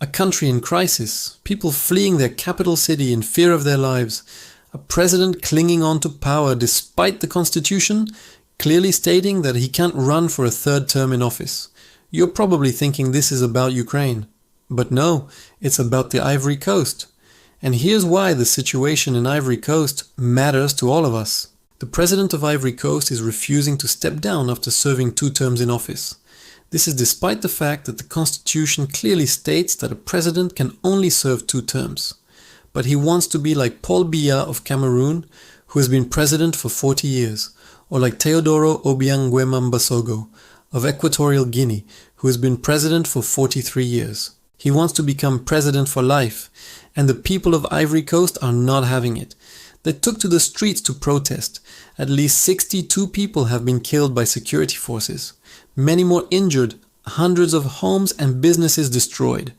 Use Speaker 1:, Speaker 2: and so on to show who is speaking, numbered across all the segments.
Speaker 1: A country in crisis, people fleeing their capital city in fear of their lives, a president clinging on to power despite the constitution, clearly stating that he can't run for a third term in office. You're probably thinking this is about Ukraine. But no, it's about the Ivory Coast. And here's why the situation in Ivory Coast matters to all of us. The president of Ivory Coast is refusing to step down after serving 2 terms in office. This is despite the fact that the constitution clearly states that a president can only serve 2 terms. But he wants to be like Paul Biya of Cameroon, who has been president for 40 years, or like Teodoro Obiang Nguema Mbasogo of Equatorial Guinea, who has been president for 43 years. He wants to become president for life, and the people of Ivory Coast are not having it. They took to the streets to protest. At least 62 people have been killed by security forces. Many more injured, hundreds of homes and businesses destroyed.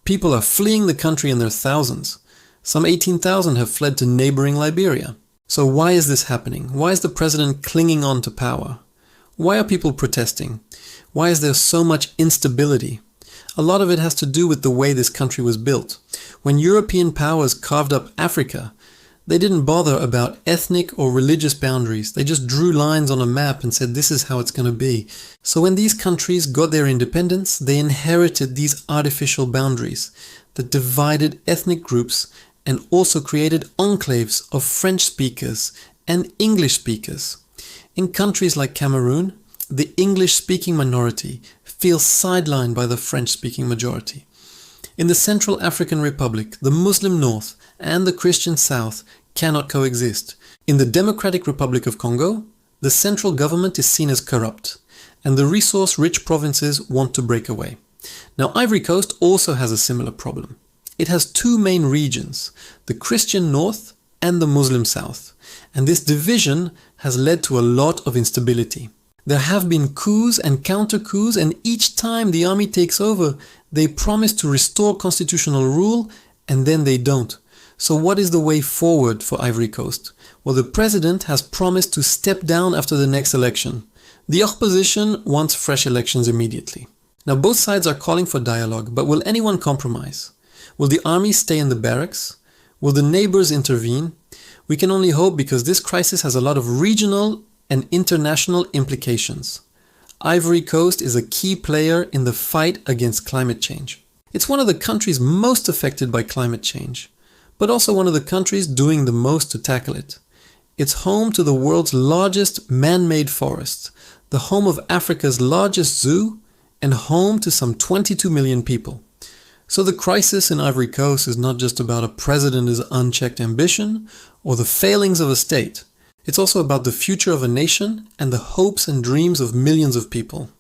Speaker 1: People are fleeing the country in their thousands. Some 18,000 have fled to neighboring Liberia. So why is this happening? Why is the president clinging on to power? Why are people protesting? Why is there so much instability? A lot of it has to do with the way this country was built. When European powers carved up Africa, they didn't bother about ethnic or religious boundaries. They just drew lines on a map and said this is how it's going to be. So when these countries got their independence, they inherited these artificial boundaries that divided ethnic groups and also created enclaves of French speakers and English speakers. In countries like Cameroon, the English-speaking minority feels sidelined by the French-speaking majority. In the Central African Republic, the Muslim North and the Christian South cannot coexist. In the Democratic Republic of Congo, the central government is seen as corrupt, and the resource-rich provinces want to break away. Now, Ivory Coast also has a similar problem. It has 2 main regions, the Christian North and the Muslim South, and this division has led to a lot of instability. There have been coups and counter-coups, and each time the army takes over, they promise to restore constitutional rule, and then they don't. So what is the way forward for Ivory Coast? Well, the president has promised to step down after the next election. The opposition wants fresh elections immediately. Now, both sides are calling for dialogue, but will anyone compromise? Will the army stay in the barracks? Will the neighbors intervene? We can only hope, because this crisis has a lot of regional and international implications. Ivory Coast is a key player in the fight against climate change. It's one of the countries most affected by climate change, but also one of the countries doing the most to tackle it. It's home to the world's largest man-made forest, the home of Africa's largest zoo, and home to some 22 million people. So the crisis in Ivory Coast is not just about a president's unchecked ambition or the failings of a state. It's also about the future of a nation and the hopes and dreams of millions of people.